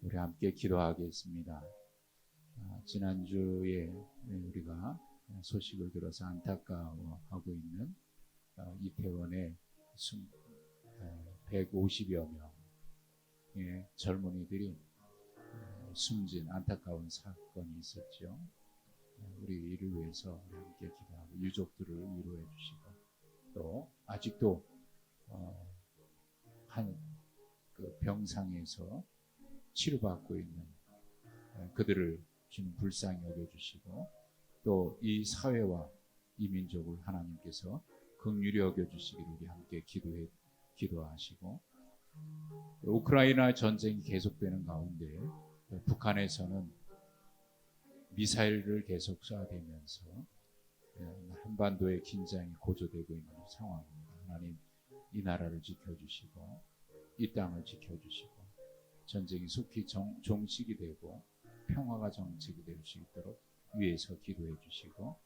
우리 함께 기도하겠습니다. 지난주에 우리가 소식을 들어서 안타까워하고 있는 이태원의 150여 명의 젊은이들이 숨진 안타까운 사건이 있었죠. 우리 이를 위해서 함께 기도하고 유족들을 위로해 주시고, 또 아직도 그 병상에서 치료받고 있는 그들을 주님 불쌍히 여겨주시고, 또 이 사회와 이 민족을 하나님께서 긍휼히 여겨주시기를 우리 함께 기도하시고, 우크라이나 전쟁이 계속되는 가운데 북한에서는 미사일을 계속 쏴대면서 한반도의 긴장이 고조되고 있는 상황입니다. 하나님, 이 나라를 지켜주시고 이 땅을 지켜주시고 전쟁이 속히 종식이 되고 평화가 정착이 될 수 있도록 위에서 기도해 주시고,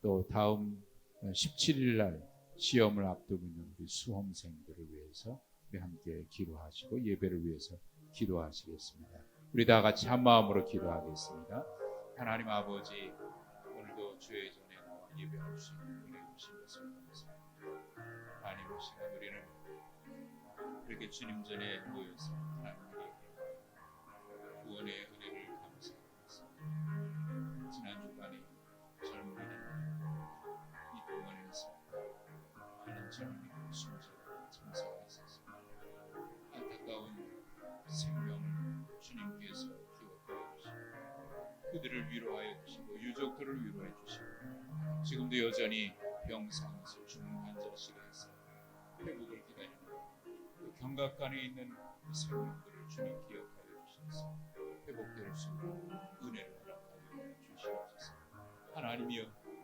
또 다음 17일 날 시험을 앞두고 있는 우리 수험생들을 위해서 우리 함께 기도하시고 예배를 위해서 기도하시겠습니다. 우리 다 같이 한 마음으로 기도하겠습니다. 하나님 아버지, 오늘도 주의 전에 나와 예배할 수 있는 은혜 주신 것을 감사합니다. 하나님, 이 시간 우리는 이렇게 주님 전에 모여서 하나님께 구원의 은혜를 감사하겠습니다. 지난 주간에 젊은이들 이태원에서 많은 젊은이들이 숨지고 참사가 있었습니다. 안타까운 생명을 주님께서 기억하여 주시고 그들을 위로하여 주시고 유족들을 위로해 주시고, 지금도 여전히 병상에서 죽는 환자실에서 회복을 기다리는 그 경각간에 있는 그 생명들을 주님 기억하여 주셔서 회복될 수 있는 은혜를 허락하여 주시옵소서. 하나님이여,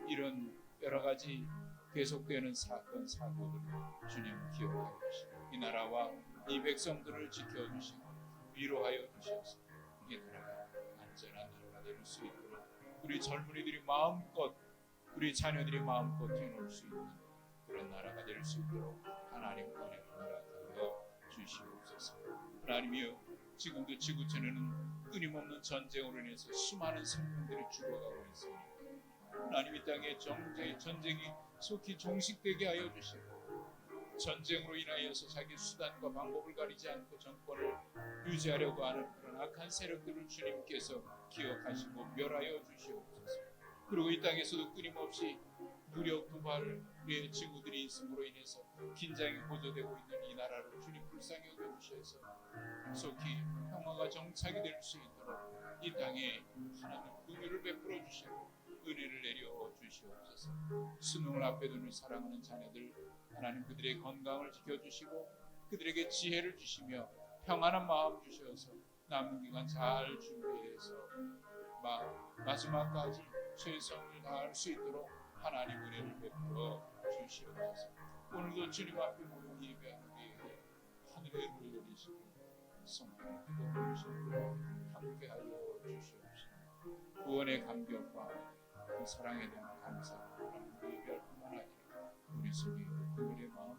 이런 여러 가지 계속되는 사건 사고들을 주님 기억하여 주시고 이 나라와 이 백성들을 지켜주시고 위로하여 주셔서 이 나라가 안전한 나라가 될 수 있도록 우리 젊은이들이 마음껏, 우리 자녀들이 마음껏 뛰놀 수 있는 그런 나라가 될 수 있도록 하나님 은혜를 허락하여 주시옵소서. 하나님이여, 지금도 지구촌에는 끊임없는 전쟁으로 인해서 수많은 생명들이 죽어가고 있습니다. 하나님, 이 땅에 전쟁이 속히 종식되게 하여 주시고, 전쟁으로 인하여서 자기 수단과 방법을 가리지 않고 정권을 유지하려고 하는 그런 악한 세력들을 주님께서 기억하시고 멸하여 주시옵소서. 그리고 이 땅에서도 끊임없이 무력 도발의 징후들이 있음으로 인해서 긴장이 고조되고 있는 이 나라를 주님 불쌍히 여겨주셔서 속히 평화가 정착이 될 수 있도록 이 땅에 하나님 긍휼을 베풀어 주시고 은혜를 내려 주시옵소서. 수능을 앞에 두는 사랑하는 자녀들, 하나님 그들의 건강을 지켜주시고 그들에게 지혜를 주시며 평안한 마음 주셔서 남은 기간 잘 준비해서 마지막까지 최선을 다할 수 있도록 하나님 은혜를 베풀어 주시옵소서. 오늘도 주님 앞에 모여 예배하는 우리에게 하늘의 은혜를 내리시고 성령의 기도를 주시고 함께하여 주시옵소서. 구원의 감격과 그 사랑에 대한 감사를 예배할 뿐만 아니라 우리 속에 그들의 마음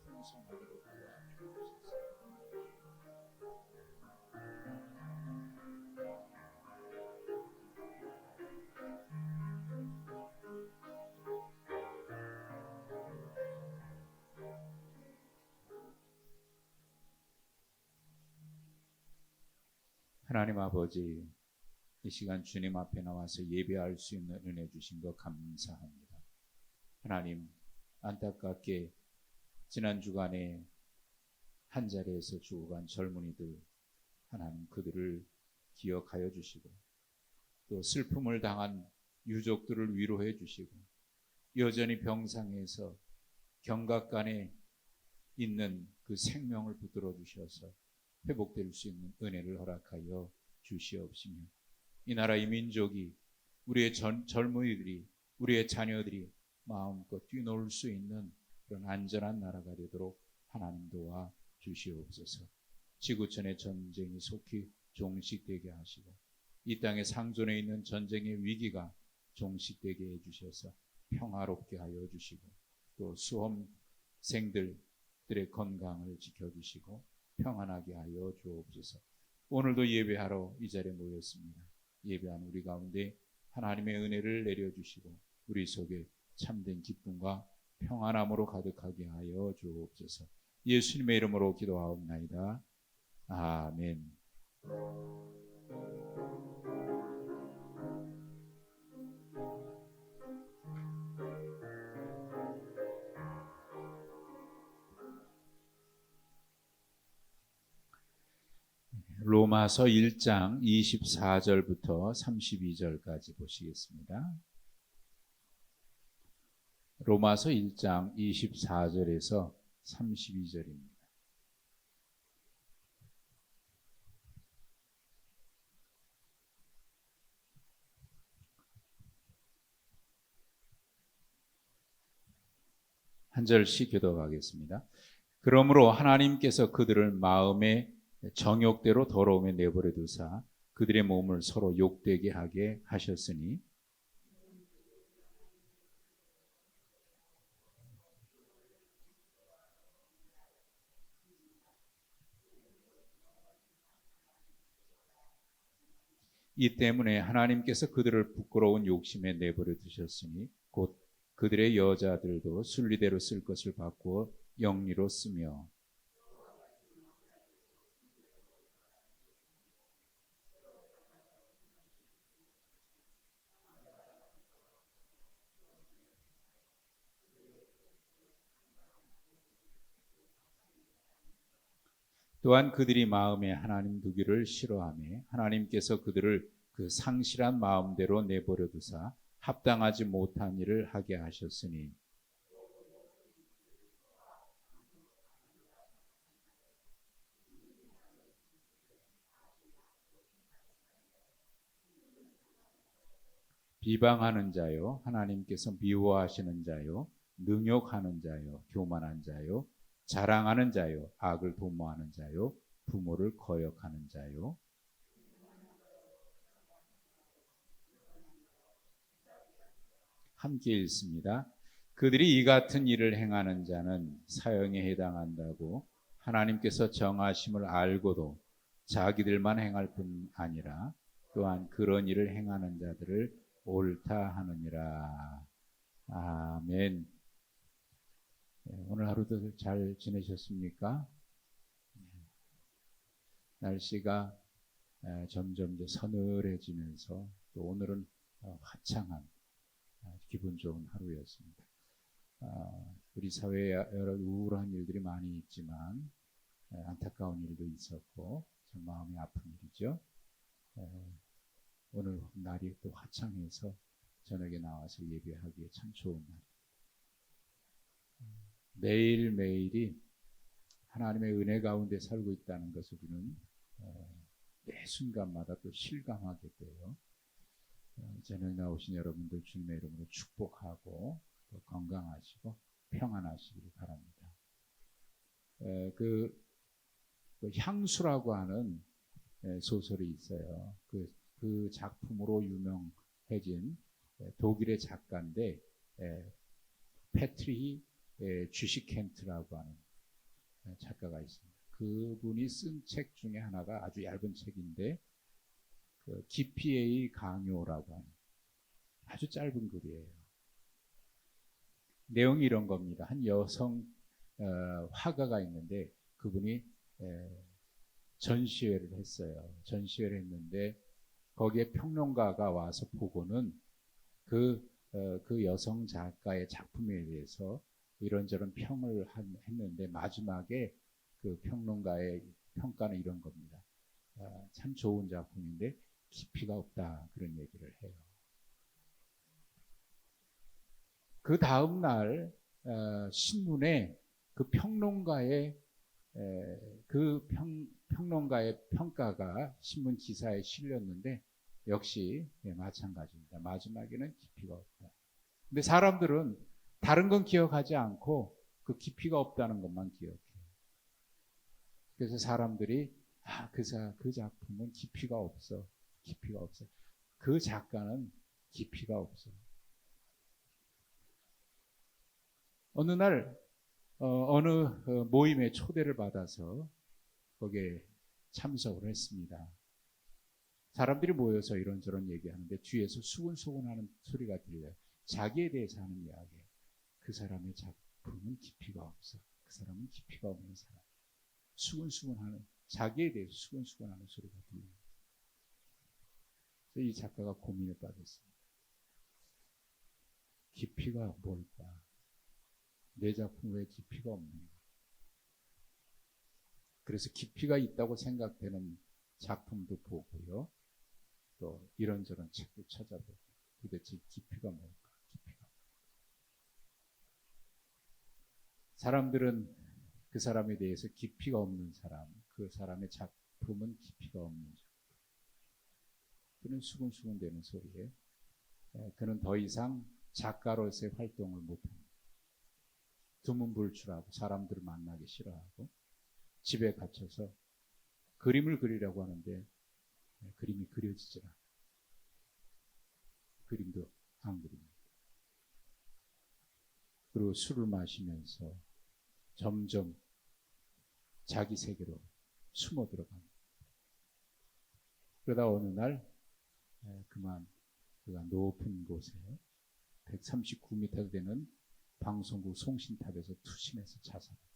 풍성하도록 도와주옵소서. 하나님 아버지, 이 시간 주님 앞에 나와서 예배할 수 있는 은혜 주신 것 감사합니다. 하나님, 안타깝게 지난 주간에 한 자리에서 죽어간 젊은이들, 하나님 그들을 기억하여 주시고 또 슬픔을 당한 유족들을 위로해 주시고 여전히 병상에서 경각간에 있는 그 생명을 붙들어 주셔서 회복될 수 있는 은혜를 허락하여 주시옵시며, 이 나라 이 민족이 우리의 젊은이들이 우리의 자녀들이 마음껏 뛰놀 수 있는 그런 안전한 나라가 되도록 하나님 도와 주시옵소서. 지구촌의 전쟁이 속히 종식되게 하시고 이 땅에 상존해 있는 전쟁의 위기가 종식되게 해주셔서 평화롭게 하여 주시고 또 수험생들의 건강을 지켜주시고 평안하게 하여 주옵소서. 오늘도 예배하러 이 자리에 모였습니다. 예배하는 우리 가운데 하나님의 은혜를 내려주시고 우리 속에 참된 기쁨과 평안함으로 가득하게 하여 주옵소서. 예수님의 이름으로 기도하옵나이다. 아멘. 로마서 1장 24절부터 32절까지 보시겠습니다. 로마서 1장 24절에서 32절입니다. 한 절씩 교독하겠습니다. 그러므로 하나님께서 그들을 마음의 정욕대로 더러움에 내버려 두사 그들의 몸을 서로 욕되게 하게 하셨으니 이 때문에 하나님께서 그들을 부끄러운 욕심에 내버려 두셨으니 곧 그들의 여자들도 순리대로 쓸 것을 바꾸어 영리로 쓰며 또한 그들이 마음에 하나님 두기를 싫어하며 하나님께서 그들을 그 상실한 마음대로 내버려 두사 합당하지 못한 일을 하게 하셨으니 비방하는 자요 하나님께서 미워하시는 자요 능욕하는 자요 교만한 자요 자랑하는 자요 악을 도모하는 자요 부모를 거역하는 자요 함께 읽습니다. 그들이 이 같은 일을 행하는 자는 사형에 해당한다고 하나님께서 정하심을 알고도 자기들만 행할 뿐 아니라 또한 그런 일을 행하는 자들을 옳다 하느니라. 아멘. 오늘 하루도 잘 지내셨습니까? 날씨가 점점 이제 서늘해지면서 또 오늘은 화창한 기분 좋은 하루였습니다. 우리 사회에 여러 우울한 일들이 많이 있지만 안타까운 일도 있었고 참 마음이 아픈 일이죠. 오늘 날이 또 화창해서 저녁에 나와서 예배하기에 참 좋은 날. 매일매일이 하나님의 은혜 가운데 살고 있다는 것을 우리는 매 순간마다 또 실감하게 돼요. 저녁에 나오신 여러분들 주님의 이름으로 축복하고 또 건강하시고 평안하시기를 바랍니다. 그 향수라고 하는 소설이 있어요. 그 작품으로 유명해진 독일의 작가인데 패트리 쥐시켄트라고 하는 작가가 있습니다. 그분이 쓴 책 중에 하나가 아주 얇은 책인데 GPA 강요라고 하는 아주 짧은 글이에요. 내용이 이런 겁니다. 한 여성 화가가 있는데 그분이 전시회를 했어요. 전시회를 했는데 거기에 평론가가 와서 보고는 그 여성 작가의 작품에 대해서 이런저런 평을 했는데 마지막에 그 평론가의 평가는 이런 겁니다. 참 좋은 작품인데 깊이가 없다 그런 얘기를 해요. 그 다음 날 신문에 그 평론가의 평론가의 평가가 신문 기사에 실렸는데 역시 마찬가지입니다. 마지막에는 깊이가 없다. 근데 사람들은 다른 건 기억하지 않고 그 깊이가 없다는 것만 기억해요. 그래서 사람들이 그 작품은 깊이가 없어. 깊이가 없어. 그 작가는 깊이가 없어. 어느 날 어느 모임에 초대를 받아서 거기에 참석을 했습니다. 사람들이 모여서 이런저런 얘기하는데 뒤에서 수근수근하는 소리가 들려요. 자기에 대해서 하는 이야기예요. 그 사람의 작품은 깊이가 없어. 그 사람은 깊이가 없는 사람. 수근수근하는, 자기에 대해서 수근수근하는 소리가 들려요. 그래서 이 작가가 고민에 빠졌습니다. 깊이가 뭘까? 내 작품 왜 깊이가 없는가? 그래서 깊이가 있다고 생각되는 작품도 보고요. 또 이런저런 책도 찾아보고 도대체 깊이가 뭘까? 깊이가. 사람들은 그 사람에 대해서 깊이가 없는 사람, 그 사람의 작품은 깊이가 없는 작품. 그는 수근수근 되는 소리에 그는 더 이상 작가로서의 활동을 못합니다. 두문불출하고 사람들을 만나기 싫어하고 집에 갇혀서 그림을 그리려고 하는데 그림이 그려지질 않아요. 그림도 안 그립니다. 그리고 술을 마시면서 점점 자기 세계로 숨어 들어갑니다. 그러다 어느 날 그만 그가 높은 곳에 139m 되는 방송국 송신탑에서 투신해서 자살합니다.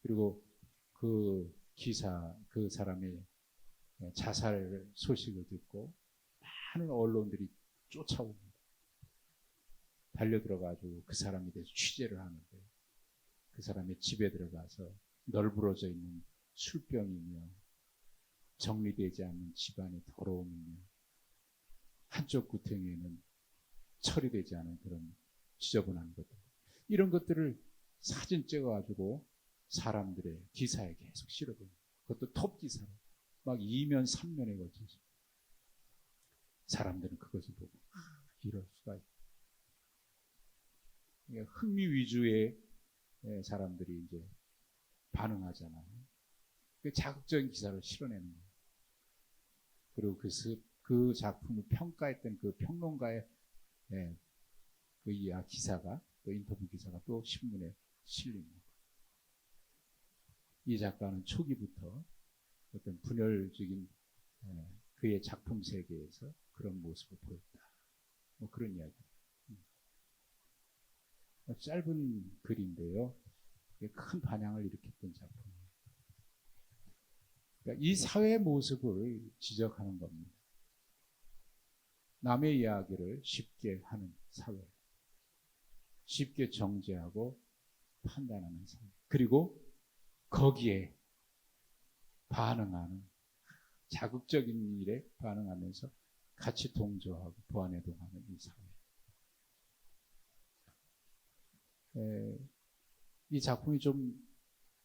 그리고 그 기사, 그 사람의 자살 소식을 듣고 많은 언론들이 쫓아옵니다. 달려들어가지고 그 사람에 대해서 취재를 하는데 그 사람의 집에 들어가서 널브러져 있는 술병이며 정리되지 않는 집안의 더러움이며 한쪽 구덩이에는 처리되지 않은 그런 지저분한 것들, 이런 것들을 사진 찍어가지고 사람들의 기사에 계속 실어줍니다. 그것도 톱 기사로 막 2면 3면에 걸쳐서 사람들은 그것을 보고 이럴 수가 있다. 흥미 위주의 사람들이 이제 반응하잖아요. 그 자극적인 기사를 실어내는 거예요. 그리고 그 작품을 평가했던 그 평론가의 그 기사가, 또 인터뷰 기사가 또 신문에 실립니다. 이 작가는 초기부터 어떤 분열적인 그의 작품 세계에서 그런 모습을 보였다. 뭐 그런 이야기. 짧은 글인데요. 큰 반향을 일으켰던 작품이에요. 그러니까 이 사회의 모습을 지적하는 겁니다. 남의 이야기를 쉽게 하는 사회, 쉽게 정죄하고 판단하는 사회, 그리고 거기에 반응하는, 자극적인 일에 반응하면서 같이 동조하고 보완해동하는 이 사회. 이 작품이 좀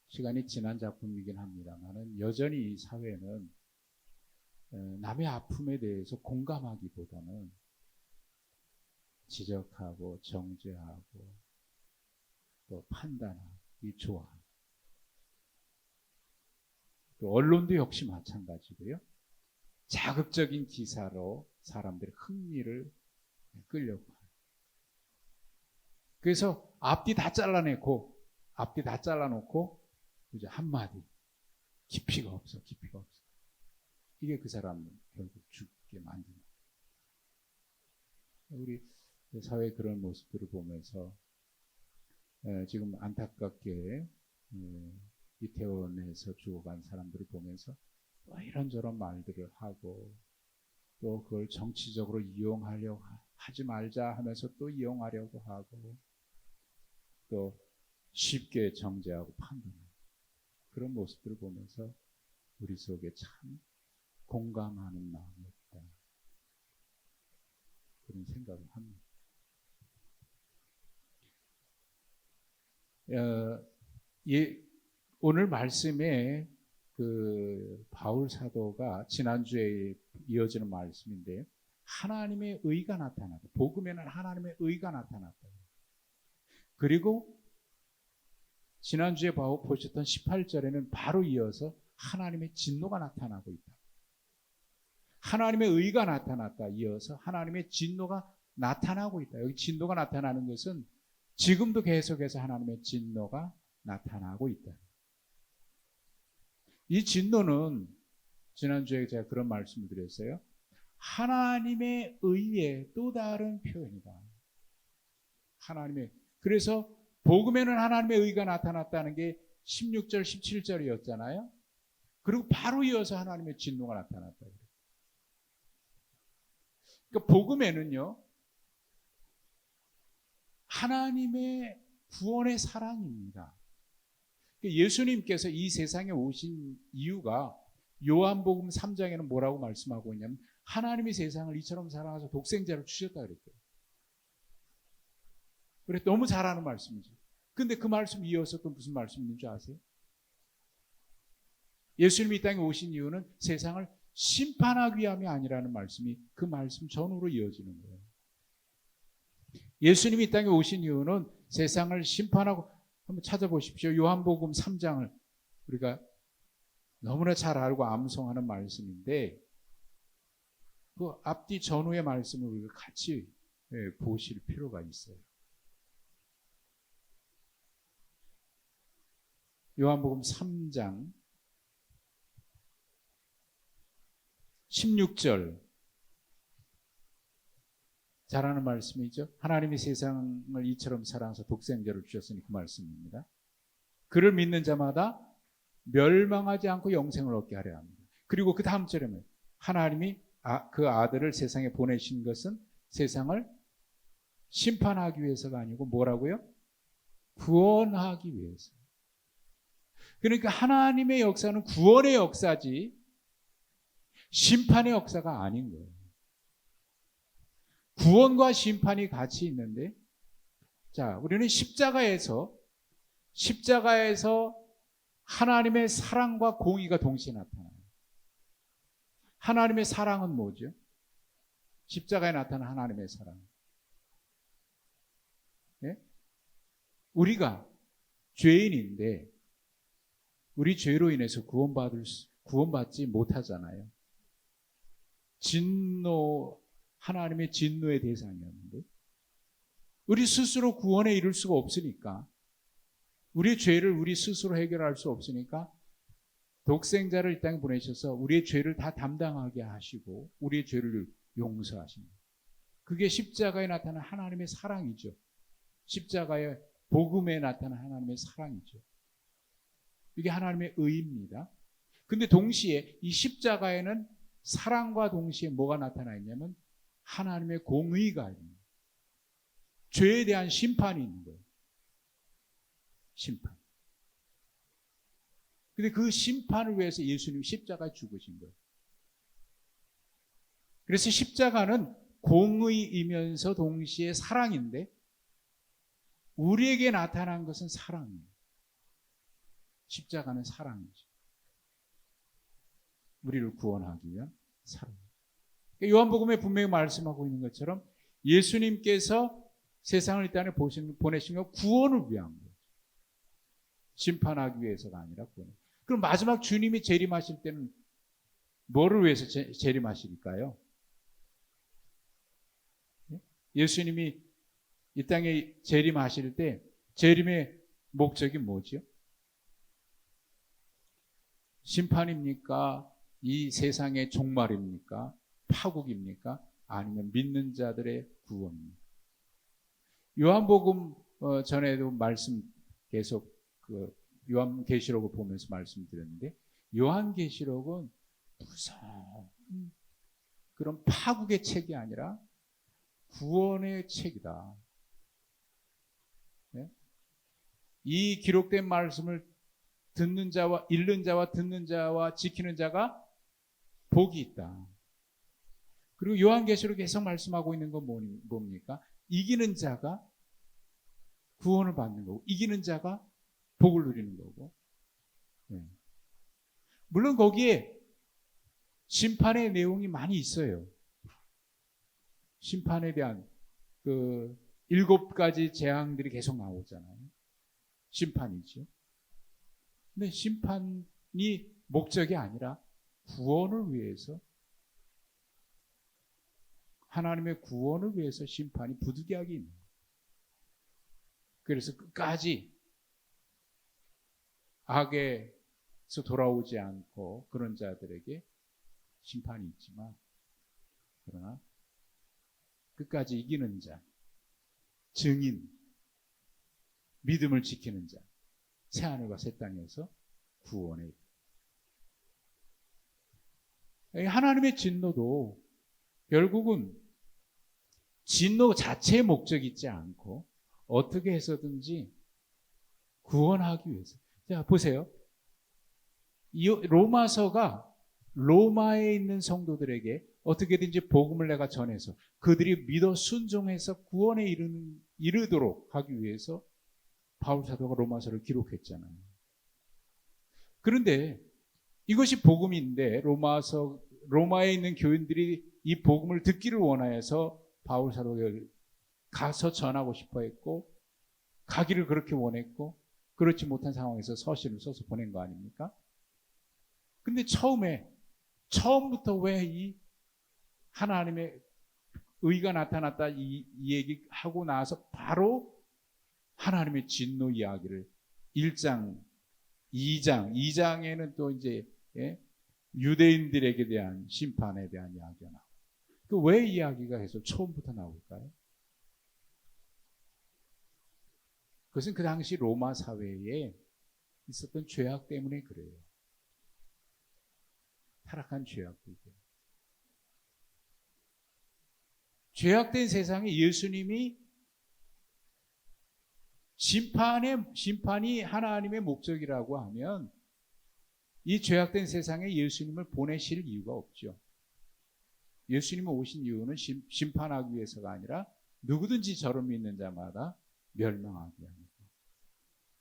시간이 지난 작품이긴 합니다만 여전히 이 사회는 남의 아픔에 대해서 공감하기보다는 지적하고 정죄하고 또 판단하고 좋아하고, 또 언론도 역시 마찬가지고요. 자극적인 기사로 사람들의 흥미를 끌려고 해요. 그래서 앞뒤 다 잘라놓고 이제 한마디, 깊이가 없어. 이게 그 사람을 결국 죽게 만듭니다. 우리 사회의 그런 모습들을 보면서 지금 안타깝게 이태원에서 죽어간 사람들을 보면서 이런저런 말들을 하고, 또 그걸 정치적으로 이용하려고 하지 말자 하면서 또 이용하려고 하고, 또 쉽게 정죄하고 판단하고, 그런 모습들을 보면서 우리 속에 참 공감하는 마음이 없다, 그런 생각을 합니다. 오늘 말씀에 그 바울 사도가 지난주에 이어지는 말씀인데, 하나님의 의가 나타났다. 복음에는 하나님의 의가 나타났다. 그리고 지난주에 보셨던 18절에는 바로 이어서 하나님의 진노가 나타나고 있다. 하나님의 의가 나타났다. 이어서 하나님의 진노가 나타나고 있다. 여기 진노가 나타나는 것은 지금도 계속해서 하나님의 진노가 나타나고 있다. 이 진노는 지난주에 제가 그런 말씀을 드렸어요. 하나님의 의의 또 다른 표현이다. 하나님의, 그래서 복음에는 하나님의 의가 나타났다는 게 16절, 17절이었잖아요. 그리고 바로 이어서 하나님의 진노가 나타났다. 그러니까 복음에는요, 하나님의 구원의 사랑입니다. 예수님께서 이 세상에 오신 이유가 요한복음 3장에는 뭐라고 말씀하고 있냐면 하나님이 세상을 이처럼 사랑하셔서 독생자를 주셨다 그랬대요. 그래, 너무 잘하는 말씀이죠. 근데 그 말씀 이어서 또 무슨 말씀이 있는 줄 아세요? 예수님이 이 땅에 오신 이유는 세상을 심판하기 위함이 아니라는 말씀이 그 말씀 전후로 이어지는 거예요. 예수님이 이 땅에 오신 이유는 세상을 심판하고, 한번 찾아보십시오. 요한복음 3장을 우리가 너무나 잘 알고 암송하는 말씀인데 그 앞뒤 전후의 말씀을 우리가 같이 보실 필요가 있어요. 요한복음 3장 16절 잘하는 말씀이죠. 하나님이 세상을 이처럼 사랑해서 독생자를 주셨으니 그 말씀입니다. 그를 믿는 자마다 멸망하지 않고 영생을 얻게 하려 합니다. 그리고 그 다음 절에는 하나님이 그 아들을 세상에 보내신 것은 세상을 심판하기 위해서가 아니고 뭐라고요? 구원하기 위해서. 그러니까 하나님의 역사는 구원의 역사지 심판의 역사가 아닌 거예요. 구원과 심판이 같이 있는데, 자, 우리는 십자가에서 하나님의 사랑과 공의가 동시에 나타나요. 하나님의 사랑은 뭐죠? 십자가에 나타난 하나님의 사랑. 예? 우리가 죄인인데 우리 죄로 인해서 구원받지 못하잖아요. 하나님의 진노의 대상이었는데 우리 스스로 구원에 이를 수가 없으니까, 우리의 죄를 우리 스스로 해결할 수 없으니까 독생자를 이 땅에 보내셔서 우리의 죄를 다 담당하게 하시고 우리의 죄를 용서하십니다. 그게 십자가에 나타난 하나님의 사랑이죠. 십자가의 복음에 나타난 하나님의 사랑이죠. 이게 하나님의 의입니다. 근데 동시에 이 십자가에는 사랑과 동시에 뭐가 나타나 있냐면 하나님의 공의가 있는, 죄에 대한 심판이 있는 거예요. 심판. 근데 그 심판을 위해서 예수님이 십자가에 죽으신 거예요. 그래서 십자가는 공의이면서 동시에 사랑인데 우리에게 나타난 것은 사랑이에요. 십자가는 사랑이죠. 우리를 구원하기 위한 사랑. 요한복음에 분명히 말씀하고 있는 것처럼 예수님께서 세상을 이 땅에 보내신 건 구원을 위한 거예요. 심판하기 위해서가 아니라 구원. 그럼 마지막 주님이 재림하실 때는 뭐를 위해서 재림하실까요? 예수님이 이 땅에 재림하실 때 재림의 목적이 뭐죠? 심판입니까? 이 세상의 종말입니까? 파국입니까? 아니면 믿는 자들의 구원입니까? 요한복음 전에도 말씀 계속 요한계시록을 보면서 말씀드렸는데, 요한계시록은 무서운 그런 파국의 책이 아니라 구원의 책이다. 네? 이 기록된 말씀을 듣는 자와 읽는 자와 듣는 자와 지키는 자가 복이 있다. 그리고 요한계시록에 계속 말씀하고 있는 건 뭡니까? 이기는 자가 구원을 받는 거고 이기는 자가 복을 누리는 거고. 네. 물론 거기에 심판의 내용이 많이 있어요. 심판에 대한 그 7가지 재앙들이 계속 나오잖아요. 심판이죠. 근데 심판이 목적이 아니라 구원을 위해서, 하나님의 구원을 위해서 심판이 부득이하게 있는 거예요. 그래서 끝까지 악의 그래서 돌아오지 않고 그런 자들에게 심판이 있지만, 그러나 끝까지 이기는 자, 증인, 믿음을 지키는 자, 새하늘과 새 땅에서 구원에 이르다. 하나님의 진노도 결국은 진노 자체의 목적이 있지 않고 어떻게 해서든지 구원하기 위해서. 자, 보세요. 이 로마서가 로마에 있는 성도들에게 어떻게든지 복음을 내가 전해서 그들이 믿어 순종해서 구원에 이르도록 하기 위해서 바울 사도가 로마서를 기록했잖아요. 그런데 이것이 복음인데 로마에 있는 교인들이 이 복음을 듣기를 원하여서 바울 사도가 가서 전하고 싶어 했고, 가기를 그렇게 원했고, 그렇지 못한 상황에서 서신을 써서 보낸 거 아닙니까? 근데 처음부터 왜 이 하나님의 의가 나타났다 이 얘기하고 나서 바로 하나님의 진노 이야기를 1장, 2장에는 또 이제 유대인들에게 대한 심판에 대한 이야기가 나오고, 그 왜 이야기가 계속 처음부터 나올까요? 그것은 그 당시 로마 사회에 있었던 죄악 때문에 그래요. 타락한 죄악들 때문에. 죄악된 세상에 예수님이 심판이 하나님의 목적이라고 하면 이 죄악된 세상에 예수님을 보내실 이유가 없죠. 예수님이 오신 이유는 심판하기 위해서가 아니라 누구든지 저를 믿는 자마다 멸망하기 위함이고,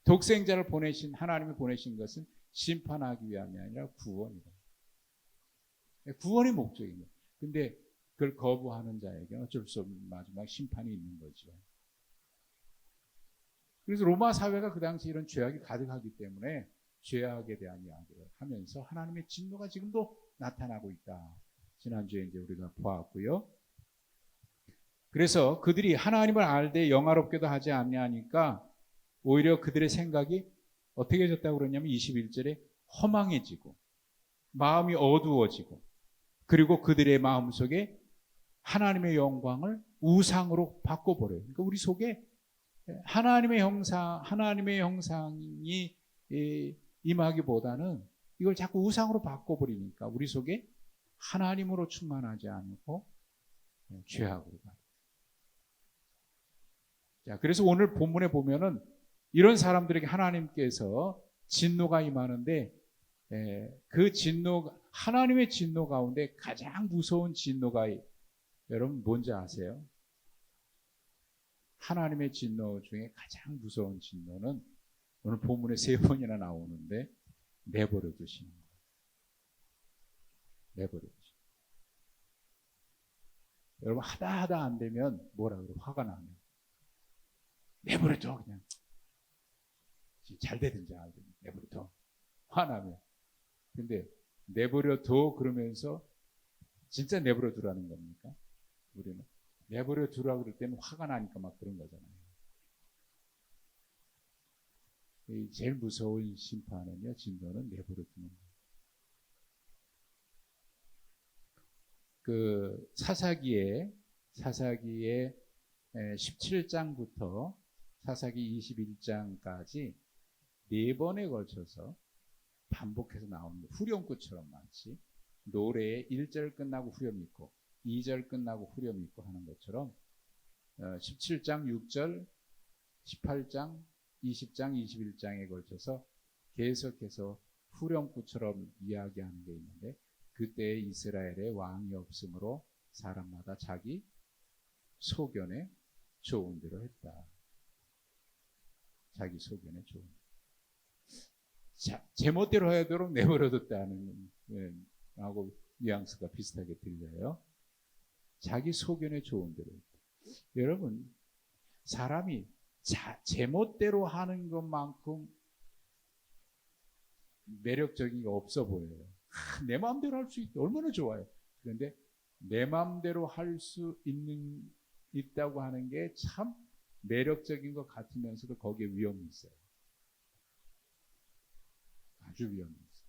독생자를 하나님이 보내신 것은 심판하기 위함이 아니라 구원이다. 구원의 목적입니다. 근데 그걸 거부하는 자에게 어쩔 수 없는 마지막 심판이 있는 거죠. 그래서 로마 사회가 그 당시 이런 죄악이 가득하기 때문에 죄악에 대한 이야기를 하면서 하나님의 진노가 지금도 나타나고 있다. 지난주에 이제 우리가 보았고요. 그래서 그들이 하나님을 알되 영화롭게도 하지 않냐니까 오히려 그들의 생각이 어떻게 해졌다고 그러냐면 21절에 허망해지고 마음이 어두워지고, 그리고 그들의 마음속에 하나님의 영광을 우상으로 바꿔버려요. 그러니까 우리 속에 하나님의 형상이 임하기보다는 이걸 자꾸 우상으로 바꿔버리니까 우리 속에 하나님으로 충만하지 않고 죄악으로 가요. 자, 그래서 오늘 본문에 보면은 이런 사람들에게 하나님께서 진노가 임하는데, 그 하나님의 진노 가운데 가장 무서운 진노가, 여러분 뭔지 아세요? 하나님의 진노 중에 가장 무서운 진노는 오늘 본문에 3번이나 나오는데 내버려 두시는 거예요. 내버려 두시는 거예요. 여러분 하다 안 되면 뭐라 그래요? 화가 나면 내버려 둬, 그냥 잘 되든지 안 되든지 내버려 둬. 화나면. 근데 내버려 둬 그러면서 진짜 내버려 두라는 겁니까? 우리는 내버려 두라고 그럴 때는 화가 나니까 막 그런 거잖아요. 제일 무서운 심판은요, 진노는 내버려 두는 거예요. 그 사사기의 17장부터 사사기 21장까지 4번에 걸쳐서 반복해서 나오는 후렴구처럼 마치 노래에 1절 끝나고 후렴 있고 2절 끝나고 후렴 있고 하는 것처럼 17장 6절, 18장, 20장, 21장에 걸쳐서 계속해서 후렴구처럼 이야기하는 게 있는데, 그때 이스라엘에 왕이 없으므로 사람마다 자기 소견에 좋은 대로 했다. 자기 소견에 좋은 대로. 제멋대로 하도록 내버려뒀다는 하고 뉘앙스가 비슷하게 들려요. 자기 소견에 좋은 대로 했다. 여러분, 사람이 제멋대로 하는 것만큼 매력적인 게 없어 보여요. 내 마음대로 할 수 있다. 얼마나 좋아요. 그런데 내 마음대로 할 수 있다고 하는 게 참 매력적인 것 같으면서도 거기에 위험이 있어요. 아주 위험이 있어요.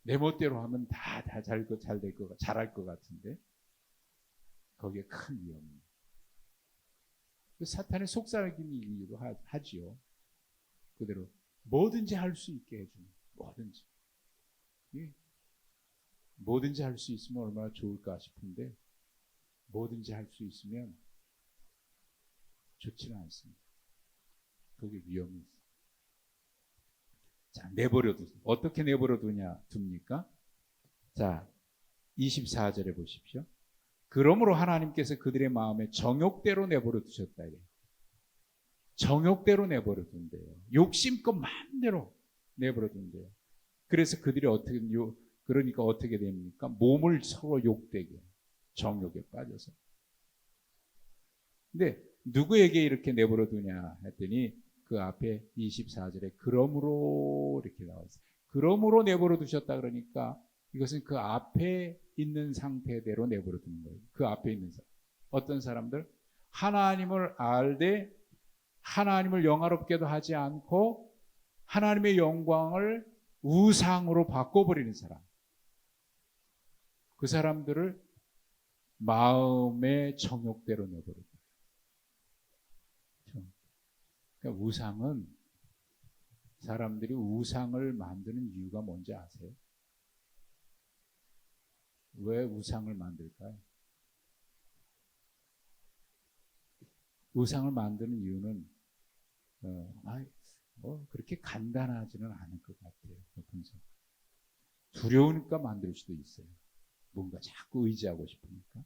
내 멋대로 하면 다 잘할 것 같은데 거기에 큰 위험입니다. 그 사탄의 속삭임이기도 하지요. 그대로 뭐든지 할 수 있게 해주는 뭐든지. 예. 뭐든지 할 수 있으면 얼마나 좋을까 싶은데 뭐든지 할 수 있으면 좋지는 않습니다. 그게 위험이 있어요. 자, 내버려 두세요. 어떻게 내버려 둡니까? 자, 24절에 보십시오. 그러므로 하나님께서 그들의 마음에 정욕대로 내버려 두셨다. 정욕대로 내버려 둔대요. 욕심껏 마음대로 내버려 둔대요. 그래서 그들이 그러니까 어떻게 됩니까? 몸을 서로 욕되게, 정욕에 빠져서. 근데 누구에게 이렇게 내버려 두냐 했더니 그 앞에 24절에 그러므로 이렇게 나와 있어요. 그러므로 내버려 두셨다 그러니까 이것은 그 앞에 있는 상태대로 내버려 두는 거예요. 그 앞에 있는 사람. 어떤 사람들? 하나님을 알되 하나님을 영화롭게도 하지 않고 하나님의 영광을 우상으로 바꿔버리는 사람. 그 사람들을 마음의 정욕대로 내버려 둬요. 그러니까 우상은 사람들이 우상을 만드는 이유가 뭔지 아세요? 왜 우상을 만들까요? 우상을 만드는 이유는 그렇게 간단하지는 않을 것 같아요. 두려우니까 만들 수도 있어요. 뭔가 자꾸 의지하고 싶으니까.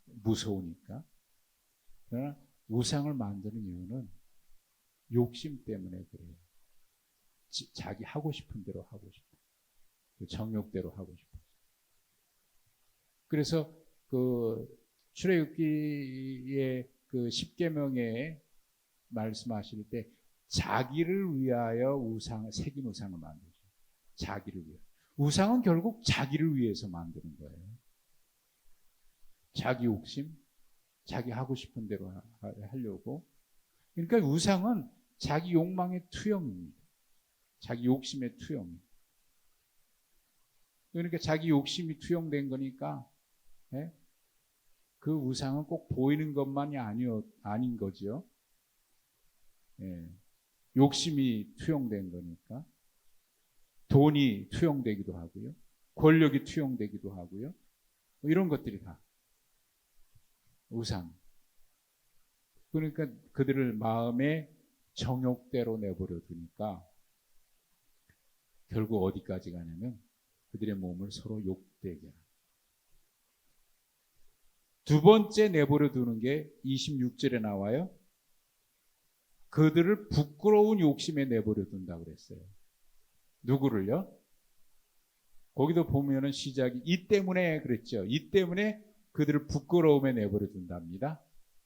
무서우니까. 그러나 우상을 만드는 이유는 욕심 때문에 그래요. 자기 하고 싶은 대로 하고 싶어. 정욕대로 하고 싶어. 그래서 그 출애굽기의 그 10계명에 말씀하실 때 자기를 위하여 새긴 우상을 만들죠. 자기를 위해. 우상은 결국 자기를 위해서 만드는 거예요. 자기 욕심, 자기 하고 싶은 대로 하려고. 그러니까 우상은 자기 욕망의 투영입니다. 자기 욕심의 투영. 그러니까 자기 욕심이 투영된 거니까 그 우상은 꼭 보이는 것만이 아닌 거죠. 욕심이 투영된 거니까. 돈이 투영되기도 하고요. 권력이 투영되기도 하고요. 이런 것들이 다 우상. 그러니까 그들을 마음의 정욕대로 내버려 두니까 결국 어디까지 가냐면 그들의 몸을 서로 욕되게 합니다. 두 번째 내버려 두는 게 26절에 나와요. 그들을 부끄러운 욕심에 내버려 둔다고 그랬어요. 누구를요? 거기도 보면은 시작이 이 때문에 그랬죠. 이 때문에 그들을 부끄러움에 내버려 둔답니다.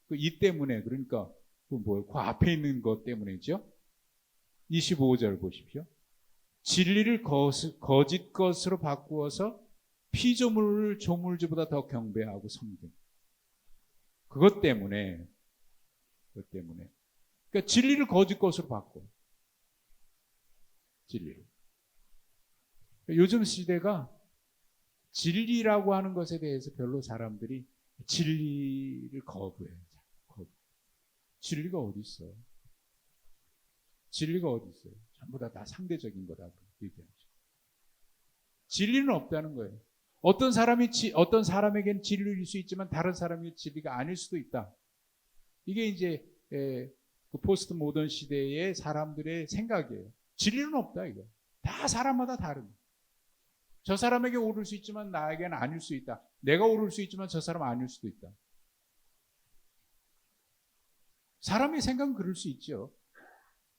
그 이 때문에 그러니까 그 앞에 있는 것 때문이죠. 25절 보십시오. 진리를 거짓 것으로 바꾸어서 피조물을 조물주보다 더 경배하고 섬김. 그것 때문에. 그러니까 진리를 거짓 것으로 바꿔. 진리를. 요즘 시대가 진리라고 하는 것에 대해서 별로 사람들이 진리를 거부해요. 진리가 어디 있어요? 진리가 어디 있어요? 전부 다 상대적인 거라고 얘기하죠. 진리는 없다는 거예요. 어떤 사람에게는 진리일 수 있지만 다른 사람에게 진리가 아닐 수도 있다. 이게 이제 그 포스트 모던 시대의 사람들의 생각이에요. 진리는 없다 이거. 다 사람마다 다릅니다. 저 사람에게 옳을 수 있지만 나에게는 아닐 수 있다. 내가 옳을 수 있지만 저 사람은 아닐 수도 있다. 사람의 생각은 그럴 수 있죠.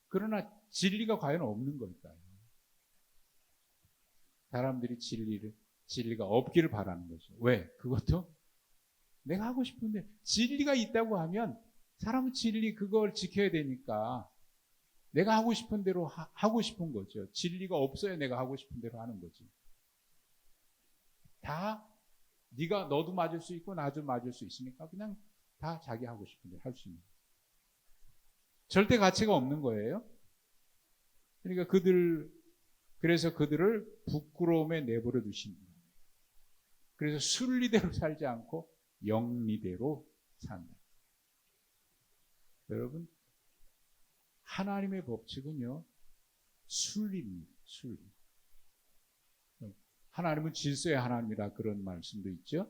그러나 진리가 과연 없는 걸까요? 사람들이 진리가 없기를 바라는 거죠. 왜? 그것도 내가 하고 싶은데 진리가 있다고 하면 사람은 그걸 지켜야 되니까 내가 하고 싶은 대로 하고 싶은 거죠. 진리가 없어야 내가 하고 싶은 대로 하는 거지. 다 너도 맞을 수 있고 나도 맞을 수 있으니까 그냥 다 자기 하고 싶은 대로 할 수 있는. 절대 가치가 없는 거예요. 그러니까 그래서 그들을 부끄러움에 내버려 두십니다. 그래서 순리대로 살지 않고 영리대로 산다. 여러분, 하나님의 법칙은요, 순리입니다. 순리. 하나님은 질서의 하나님이라 그런 말씀도 있죠.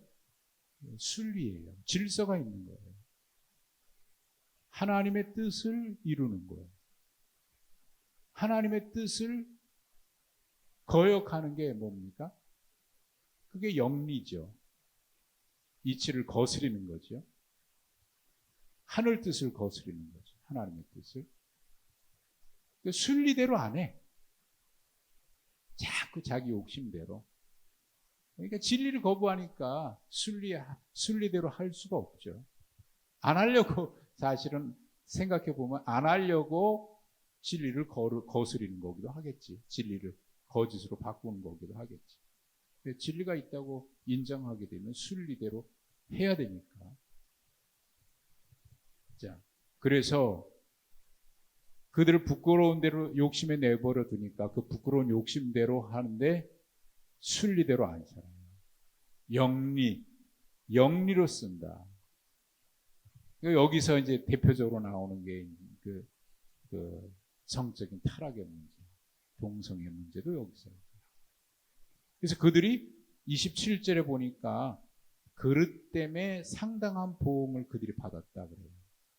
순리예요. 질서가 있는 거예요. 하나님의 뜻을 이루는 거예요. 하나님의 뜻을 거역하는 게 뭡니까? 그게 영리죠. 이치를 거스리는 거죠. 하늘 뜻을 거스리는 거죠. 하나님의 뜻을. 순리대로 안 해. 자꾸 자기 욕심대로. 그러니까 진리를 거부하니까 순리대로 할 수가 없죠. 안 하려고 사실은 생각해 보면 안 하려고 진리를 거스리는 거기도 하겠지. 진리를 거짓으로 바꾸는 거기도 하겠지. 진리가 있다고 인정하게 되면 순리대로 해야 되니까. 자, 그래서 그들을 부끄러운 대로 욕심에 내버려 두니까 그 부끄러운 욕심대로 하는데 순리대로 안 살아요. 영리로 쓴다. 여기서 이제 대표적으로 나오는 게 그 성적인 타락의 문제, 동성애 문제도 여기서. 그래서 그들이 27절에 보니까 그릇 때문에 상당한 보응을 그들이 받았다 그래요.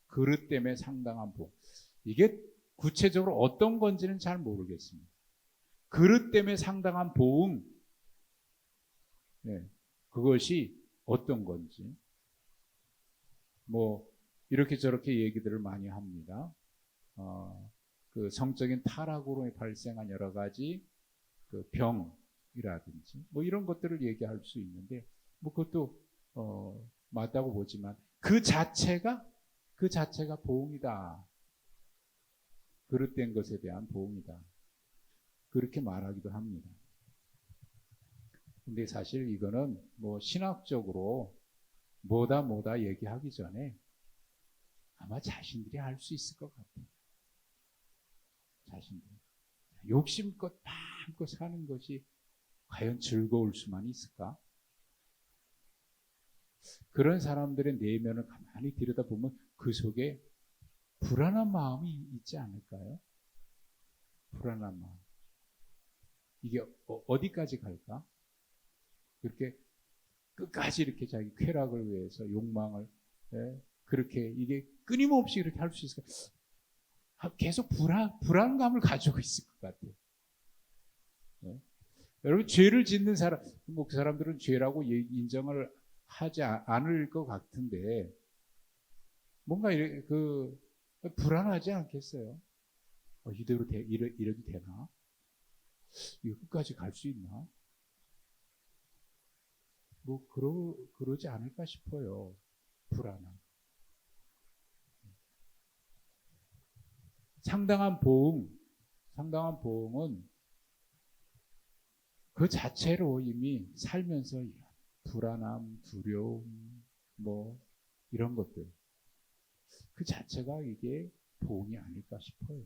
그릇 때문에 상당한 보응. 이게 구체적으로 어떤 건지는 잘 모르겠습니다. 그릇 때문에 상당한 보응, 네, 그것이 어떤 건지 뭐 이렇게 저렇게 얘기들을 많이 합니다. 그 성적인 타락으로 발생한 여러 가지 그 병이라든지 뭐 이런 것들을 얘기할 수 있는데 뭐 그것도 맞다고 보지만 그 자체가 보응이다. 그릇된 것에 대한 보응이다. 그렇게 말하기도 합니다. 근데 사실 이거는 뭐 신학적으로 뭐다 얘기하기 전에 아마 자신들이 알 수 있을 것 같아요. 자신들이. 욕심껏 마음껏 사는 것이 과연 즐거울 수만 있을까? 그런 사람들의 내면을 가만히 들여다보면 그 속에 불안한 마음이 있지 않을까요? 불안한 마음. 이게 어디까지 갈까? 그렇게 끝까지 이렇게 자기 쾌락을 위해서 욕망을 그렇게 이게 끊임없이 이렇게 할 수 있을까? 계속 불안감을 가지고 있을 것 같아요. 여러분 죄를 짓는 사람, 뭐 그 사람들은 죄라고 인정을 하지 않을 것 같은데 뭔가 불안하지 않겠어요? 이대로 이래도 되나? 이거 끝까지 갈 수 있나? 뭐 그러지 않을까 싶어요. 불안함. 상당한 보응은 그 자체로 이미 살면서 불안함, 두려움, 뭐 이런 것들 그 자체가 이게 보응이 아닐까 싶어요.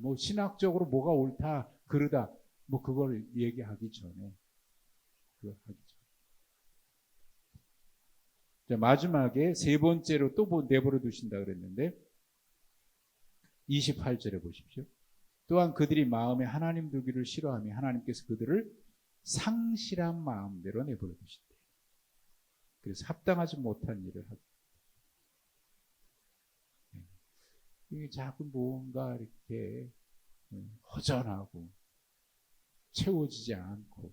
뭐 신학적으로 뭐가 옳다, 그르다, 뭐 그걸 얘기하기 전에 자, 마지막에 세 번째로 또 내버려 두신다 그랬는데 28절에 보십시오. 또한 그들이 마음에 하나님 두기를 싫어하며 하나님께서 그들을 상실한 마음대로 내버려 두신대. 그래서 합당하지 못한 일을 하고 이게 자꾸 뭔가 이렇게 허전하고 채워지지 않고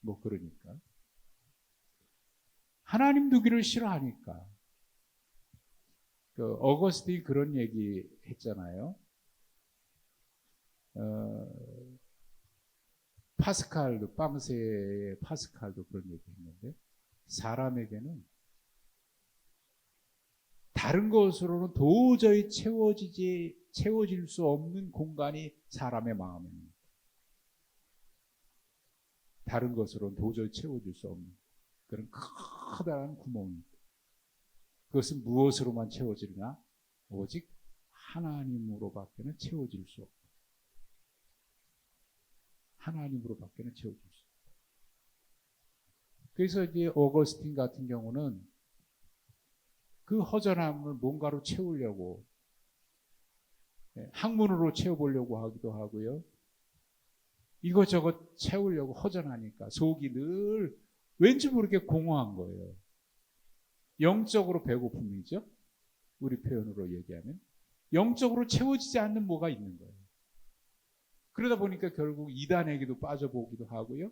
뭐 그러니까 하나님 두기를 싫어하니까 어거스틴이 그런 얘기 했잖아요. 파스칼도 빵세의 파스칼도 그런 얘기 했는데 사람에게는 다른 것으로는 도저히 채워질 수 없는 공간이 사람의 마음입니다. 다른 것으로는 도저히 채워질 수 없는 그런 커다란 구멍입니다. 그것은 무엇으로만 채워지느냐? 오직 하나님으로밖에는 채워질 수 없다. 하나님으로밖에는 채워질 수 없다. 그래서 이제 어거스틴 같은 경우는 그 허전함을 뭔가로 채우려고 학문으로 채워보려고 하기도 하고요. 이것저것 채우려고 허전하니까 속이 늘 왠지 모르게 공허한 거예요. 영적으로 배고픔이죠. 우리 표현으로 얘기하면 영적으로 채워지지 않는 뭐가 있는 거예요. 그러다 보니까 결국 이단에게도 빠져보기도 하고요.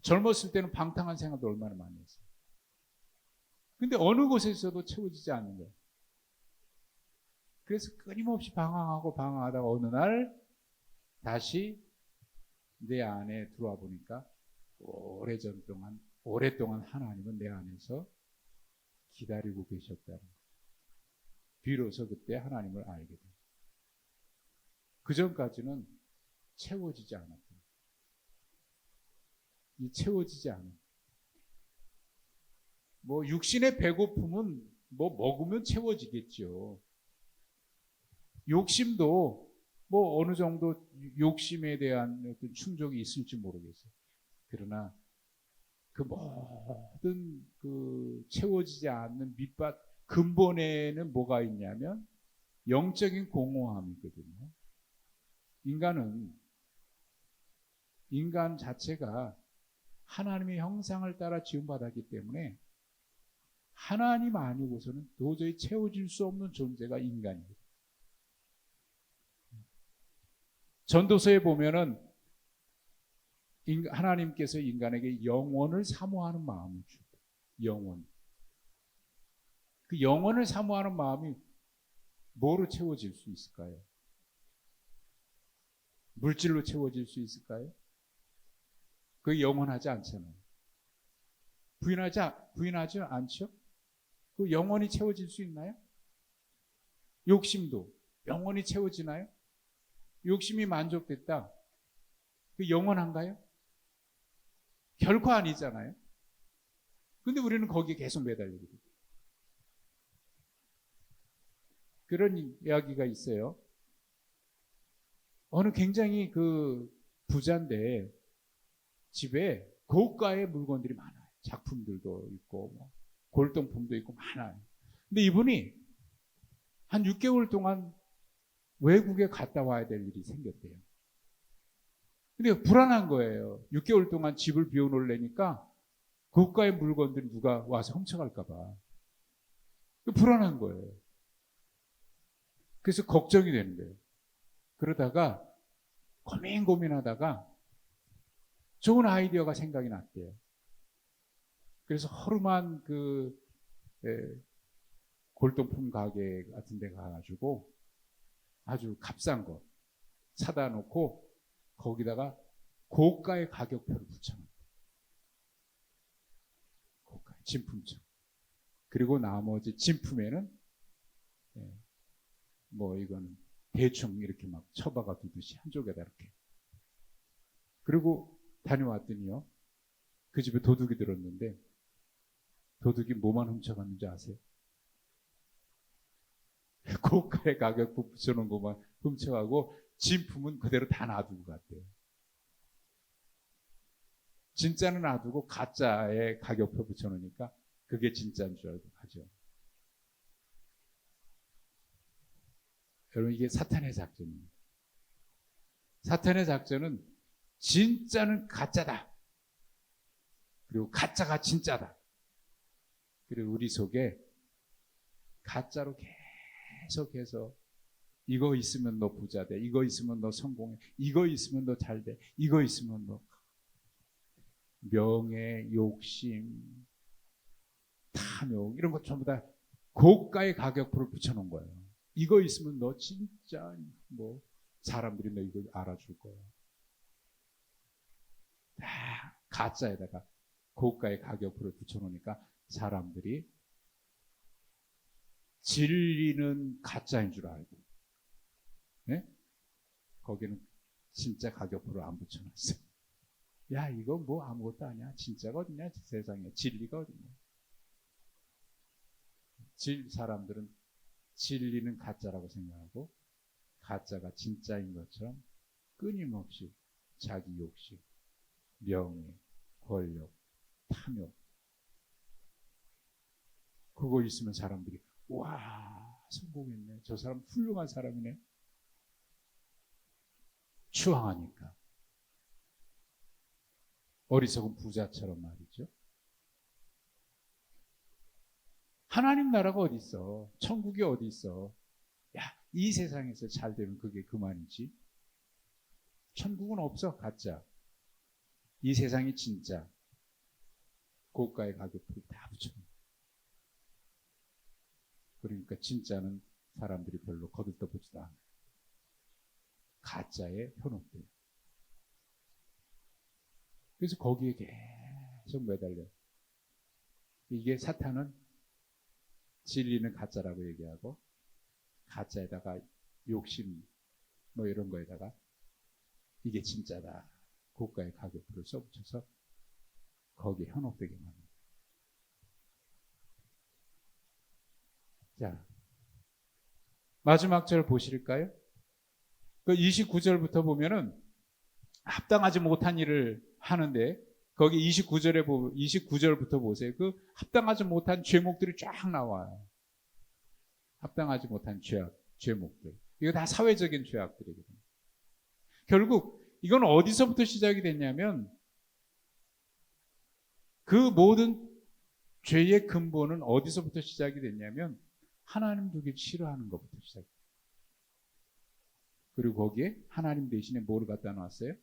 젊었을 때는 방탕한 생활도 얼마나 많이 했어요. 근데 어느 곳에서도 채워지지 않는 거예요. 그래서 끊임없이 방황하다가 어느 날 다시 내 안에 들어와 보니까 오랫동안 하나님은 내 안에서 기다리고 계셨다는 거예요. 비로소 그때 하나님을 알게 돼요. 그 전까지는 채워지지 않았던 이 채워지지 않은 뭐 육신의 배고픔은 뭐 먹으면 채워지겠죠. 욕심도 뭐 어느 정도 욕심에 대한 어떤 충족이 있을지 모르겠어요. 그러나 그 모든 그 채워지지 않는 밑밭 근본에는 뭐가 있냐면 영적인 공허함이거든요. 인간 자체가 하나님의 형상을 따라 지음받았기 때문에 하나님 아니고서는 도저히 채워질 수 없는 존재가 인간입니다. 전도서에 보면은 하나님께서 인간에게 영원을 사모하는 마음을 주고 영원. 그 영원을 사모하는 마음이 뭐로 채워질 수 있을까요? 물질로 채워질 수 있을까요? 그게 영원하지 않잖아요. 부인하지 않죠? 그 영원히 채워질 수 있나요? 욕심도 영원히 채워지나요? 욕심이 만족됐다. 그 영원한가요? 결코 아니잖아요. 근데 우리는 거기에 계속 매달리게 돼요. 그런 이야기가 있어요. 어느 굉장히 그 부자인데 집에 고가의 물건들이 많아요. 작품들도 있고 뭐 골동품도 있고 많아요. 근데 이분이 한 6개월 동안 외국에 갔다 와야 될 일이 생겼대요. 근데 불안한 거예요. 6개월 동안 집을 비워놓으려니까 고가의 물건들이 누가 와서 훔쳐갈까 봐. 불안한 거예요. 그래서 걱정이 되는 거예요. 그러다가 고민하다가 좋은 아이디어가 생각이 났대요. 그래서 허름한 그 골동품 가게 같은 데 가가지고 아주 값싼 거 사다 놓고 거기다가 고가의 가격표를 붙여놓은 고가의 진품처. 그리고 나머지 진품에는 뭐 이거는 대충 이렇게 막 처박아 두듯이 한쪽에다 이렇게. 그리고 다녀왔더니요. 그 집에 도둑이 들었는데 도둑이 뭐만 훔쳐갔는지 아세요? 고가의 가격표 붙여놓은 것만 훔쳐가고 진품은 그대로 다 놔두고 갔대요. 진짜는 놔두고 가짜의 가격표 붙여놓으니까 그게 진짜인 줄 알고 가죠. 여러분 이게 사탄의 작전입니다. 사탄의 작전은 진짜는 가짜다. 그리고 가짜가 진짜다. 그리고 우리 속에 가짜로 계속해서 이거 있으면 너 부자 돼. 이거 있으면 너 성공해. 이거 있으면 너 잘 돼. 이거 있으면 너 명예, 욕심, 탐욕 이런 것 전부 다 고가의 가격표를 붙여놓은 거예요. 이거 있으면 너 진짜 뭐 사람들이 너 이거 알아줄 거야. 다 가짜에다가 고가의 가격표를 붙여놓으니까 사람들이 진리는 가짜인 줄 알고, 네? 거기는 진짜 가격표를 안 붙여놨어요. 야, 이거 뭐 아무것도 아니야. 진짜가 어딨냐? 세상에 진리가 어딨냐? 사람들은 진리는 가짜라고 생각하고 가짜가 진짜인 것처럼 끊임없이 자기 욕심, 명예, 권력, 탐욕 그거 있으면 사람들이 와 성공했네. 저 사람 훌륭한 사람이네. 추앙하니까. 어리석은 부자처럼 말이죠. 하나님 나라가 어디 있어? 천국이 어디 있어? 야, 이 세상에서 잘 되면 그게 그만이지. 천국은 없어. 가짜. 이 세상이 진짜. 고가의 가격표를 다 붙여놓은. 그러니까 진짜는 사람들이 별로 거들떠보지도 않아요. 가짜에 현혹돼요. 그래서 거기에 계속 매달려. 이게 사탄은 진리는 가짜라고 얘기하고 가짜에다가 욕심 뭐 이런 거에다가 이게 진짜다. 고가의 가격표를 써붙여서 거기에 현혹되게 만듭니다. 자, 마지막 절 보실까요? 그 29절부터 보면은 합당하지 못한 일을 하는데 거기 29절부터 보세요. 그 합당하지 못한 죄목들이 쫙 나와요. 합당하지 못한 죄목들. 이거 다 사회적인 죄악들이거든요. 결국 이건 어디서부터 시작이 됐냐면 그 모든 죄의 근본은 어디서부터 시작이 됐냐면 하나님 두기 싫어하는 것부터 시작해요. 그리고 거기에 하나님 대신에 뭐를 갖다 놨어요?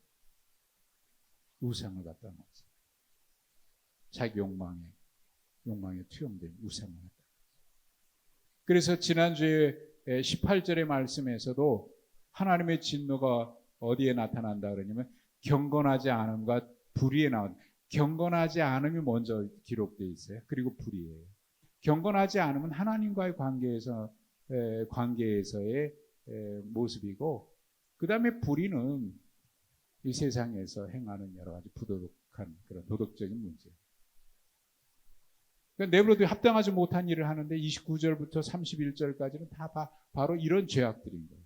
우상을 갖다 놨어요. 자기 욕망에 투영된 우상을 갖다 놨어요. 그래서 지난주에 18절의 말씀에서도 하나님의 진노가 어디에 나타난다 그러냐면 경건하지 않음과 불의에 나온 경건하지 않음이 먼저 기록되어 있어요. 그리고 불의예요. 경건하지 않으면 하나님과의 관계에서의 모습이고 그 다음에 불의는 이 세상에서 행하는 여러 가지 부도덕한 그런 도덕적인 문제. 그러니까 내버려도 합당하지 못한 일을 하는데 29절부터 31절까지는 다 바로 이런 죄악들인 거예요.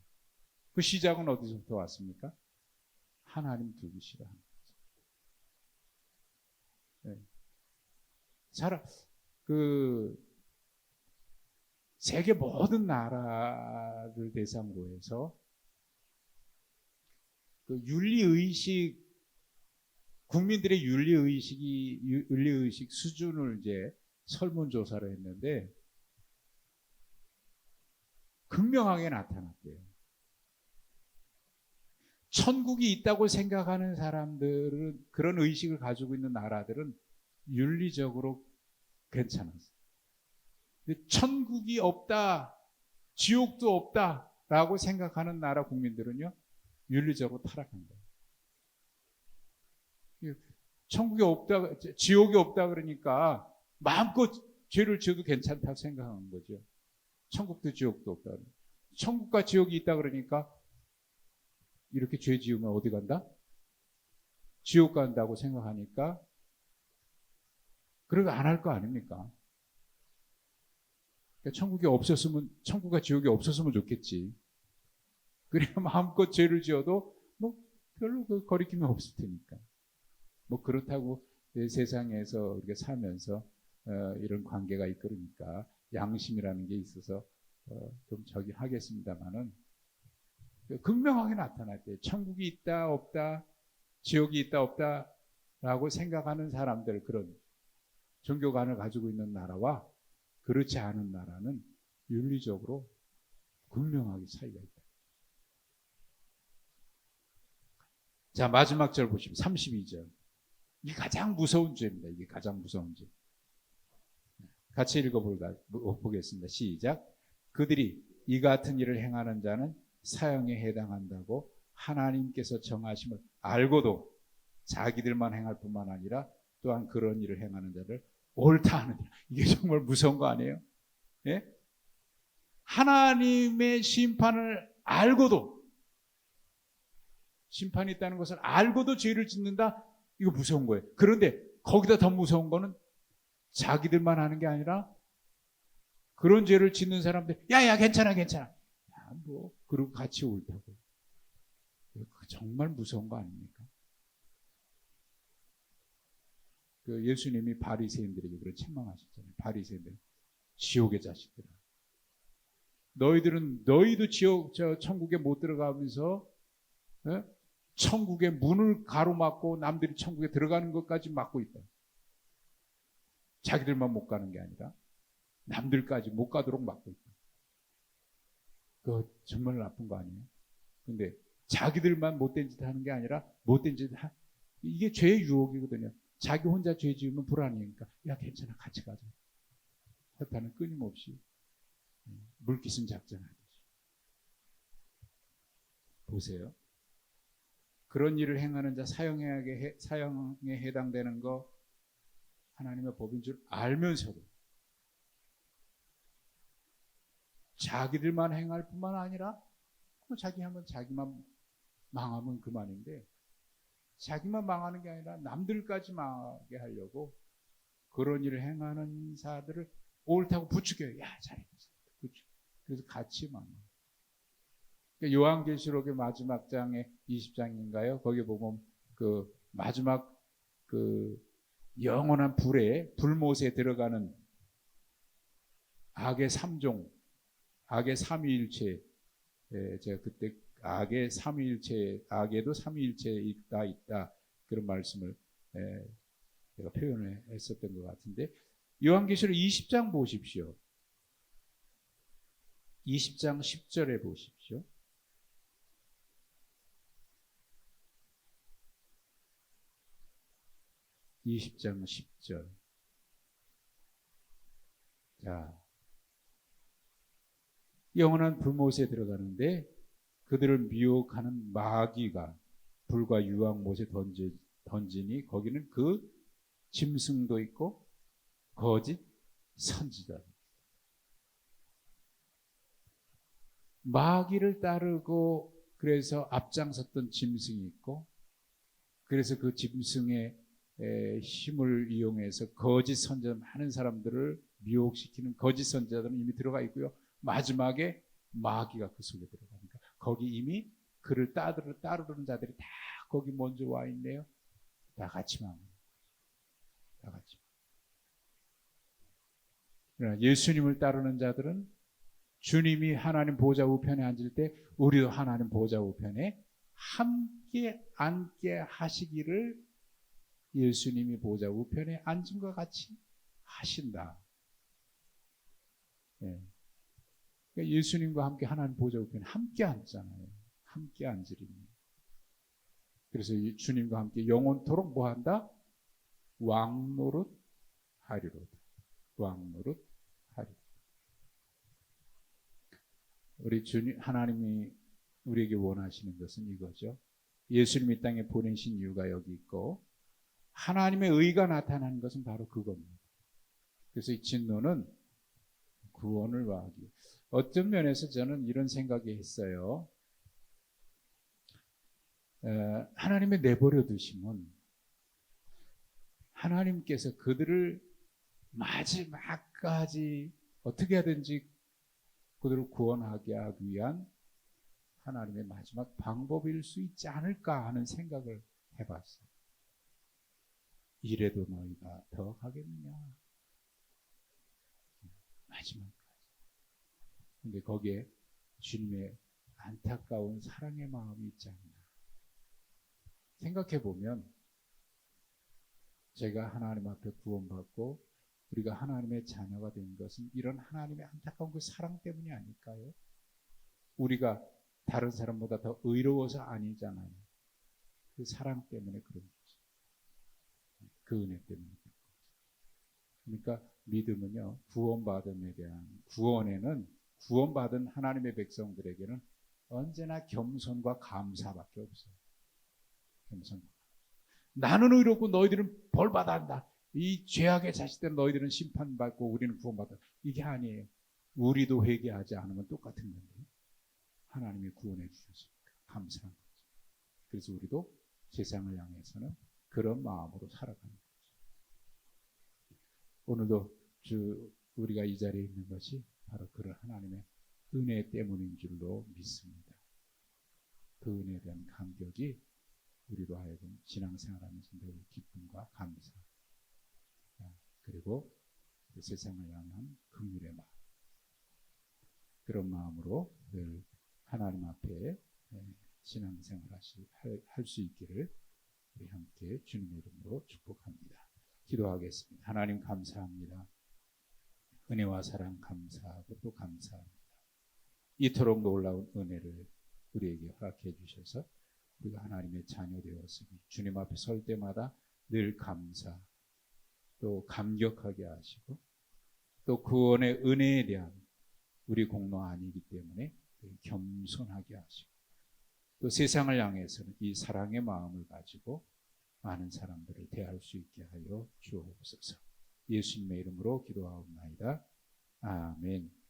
그 시작은 어디서부터 왔습니까? 하나님 두기 싫어하는 거죠. 네. 세계 모든 나라를 대상으로 해서 그 윤리의식, 국민들의 윤리의식 수준을 이제 설문조사를 했는데 극명하게 나타났대요. 천국이 있다고 생각하는 사람들은 그런 의식을 가지고 있는 나라들은 윤리적으로 괜찮았어요. 근데 천국이 없다, 지옥도 없다라고 생각하는 나라 국민들은요 윤리적으로 타락한 거예요. 천국이 없다, 지옥이 없다 그러니까 마음껏 죄를 지어도 괜찮다고 생각하는 거죠. 천국도 지옥도 없다. 천국과 지옥이 있다 그러니까 이렇게 죄 지으면 어디 간다? 지옥 간다고 생각하니까 그러고 안 할 거 아닙니까? 그러니까 천국과 지옥이 없었으면 좋겠지. 그래야 마음껏 죄를 지어도 뭐 별로 그 거리낌이 없을 테니까. 뭐 그렇다고 세상에서 우리가 살면서 이런 관계가 있으니까 양심이라는 게 있어서 좀 저기 하겠습니다만은 극명하게 나타날 때 천국이 있다 없다, 지옥이 있다 없다라고 생각하는 사람들, 그런 종교관을 가지고 있는 나라와 그렇지 않은 나라는 윤리적으로 극명하게 차이가 있다. 자, 마지막 절 보시면 32절. 이게 가장 무서운 죄입니다. 이게 가장 무서운 죄. 같이 읽어보겠습니다. 시작. 그들이 이 같은 일을 행하는 자는 사형에 해당한다고 하나님께서 정하심을 알고도 자기들만 행할 뿐만 아니라 또한 그런 일을 행하는 자를 옳다 하느니라. 이게 정말 무서운 거 아니에요? 예? 하나님의 심판을 알고도, 심판이 있다는 것을 알고도 죄를 짓는다? 이거 무서운 거예요. 그런데 거기다 더 무서운 거는 자기들만 하는 게 아니라 그런 죄를 짓는 사람들, 야야 괜찮아 괜찮아. 야, 뭐 그러고 같이 옳다고. 정말 무서운 거 아닙니까? 그 예수님이 바리새인들에게 그런 책망하셨잖아요. 바리새인들, 지옥의 자식들아. 너희도 천국에 못 들어가면서 천국의 문을 가로막고 남들이 천국에 들어가는 것까지 막고 있다. 자기들만 못 가는 게 아니라 남들까지 못 가도록 막고 있다. 그거 정말 나쁜 거 아니에요? 근데 자기들만 못된 짓 하는 게 아니라 못된 짓 이게 죄의 유혹이거든요. 자기 혼자 죄 지으면 불안이니까 야 괜찮아 같이 가자. 사탄은 끊임없이 물귀신 작전하듯이. 보세요. 그런 일을 행하는 자 사형에 해당되는 거 하나님의 법인 줄 알면서도 자기들만 행할 뿐만 아니라 자기만 망하면 그만인데 자기만 망하는 게 아니라 남들까지 망하게 하려고 그런 일을 행하는 자들을 옳다고 부추겨요. 야 잘했어. 그래서 같이 망해. 그러니까 요한계시록의 마지막 장에 20장인가요? 거기 보면 그 마지막 그 영원한 불못에 들어가는 악의 3종, 악의 삼위일체. 제가 그때 악의 삼위일체, 악에도 삼위일체가 있다 그런 말씀을 제가 표현을 했었던 것 같은데 요한계시록 20장 보십시오. 20장 10절에 보십시오. (20장 10절) 자, 영원한 불못에 들어가는데 그들을 미혹하는 마귀가 불과 유황못에 던지니 거기는 그 짐승도 있고 거짓 선지자. 마귀를 따르고 그래서 앞장섰던 짐승이 있고 그래서 그 짐승의 힘을 이용해서 거짓 선지자 많은 사람들을 미혹시키는 거짓 선지자들은 이미 들어가 있고요. 마지막에 마귀가 그 속에 들어가니까 거기 이미 그를 따르는 자들이 다 거기 먼저 와 있네요. 다 같이 망합니다. 다 같이. 그러나 예수님을 따르는 자들은 주님이 하나님 보좌 우편에 앉을 때 우리도 하나님 보좌 우편에 함께 앉게 하시기를 예수님이 보좌 우편에 앉음과 같이 하신다. 예. 그러니까 예수님과 함께 하나님 보좌 우편에 함께 앉잖아요. 함께 앉으리니. 그래서 주님과 함께 영원토록 뭐한다? 왕노릇 하리로다. 왕노릇 하리로다. 우리 주님 하나님이 우리에게 원하시는 것은 이거죠. 예수님이 땅에 보내신 이유가 여기 있고 하나님의 의가 나타나는 것은 바로 그겁니다. 그래서 이 진노는 구원을 와하기. 어떤 면에서 저는 이런 생각이 했어요. 하나님의 내버려 두심은 하나님께서 그들을 마지막까지 어떻게 하든지 그들을 구원하게 하기 위한 하나님의 마지막 방법일 수 있지 않을까 하는 생각을 해봤어요. 이래도 너희가 더 가겠느냐? 마지막까지. 근데 거기에 주님의 안타까운 사랑의 마음이 있지 않나. 생각해 보면 제가 하나님 앞에 구원받고 우리가 하나님의 자녀가 된 것은 이런 하나님의 안타까운 그 사랑 때문이 아닐까요? 우리가 다른 사람보다 더 의로워서 아니잖아요. 그 사랑 때문에 그런 거죠. 그 은혜 때문에 그런 거죠. 그러니까 믿음은요, 구원받음에 대한 구원에는 구원받은 하나님의 백성들에게는 언제나 겸손과 감사밖에 없어요. 겸손. 나는 의롭고 너희들은 벌받아야 한다. 이 죄악의 자식들은 너희들은 심판받고 우리는 구원받아. 이게 아니에요. 우리도 회개하지 않으면 똑같은 건데 하나님이 구원해 주셨으니까 감사한 거죠. 그래서 우리도 세상을 향해서는 그런 마음으로 살아가는 거죠. 오늘도 우리가 이 자리에 있는 것이 바로 그런 하나님의 은혜 때문인 줄로 믿습니다. 그 은혜에 대한 감격이 우리로 하여금 신앙생활하면서 늘 기쁨과 감사, 그리고 그 세상을 향한 긍휼의 마음, 그런 마음으로 늘 하나님 앞에 신앙생활 할 수 있기를 우리 함께 주님의 이름으로 축복합니다. 기도하겠습니다. 하나님 감사합니다. 은혜와 사랑 감사하고 또 감사합니다. 이토록 놀라운 은혜를 우리에게 허락해 주셔서 우리가 하나님의 자녀 되었으니 주님 앞에 설 때마다 늘 감사, 또 감격하게 하시고 또 구원의 은혜에 대한 우리 공로 아니기 때문에 겸손하게 하시고 또 세상을 향해서는 이 사랑의 마음을 가지고 많은 사람들을 대할 수 있게 하여 주옵소서. 예수님의 이름으로 기도하옵나이다. 아멘.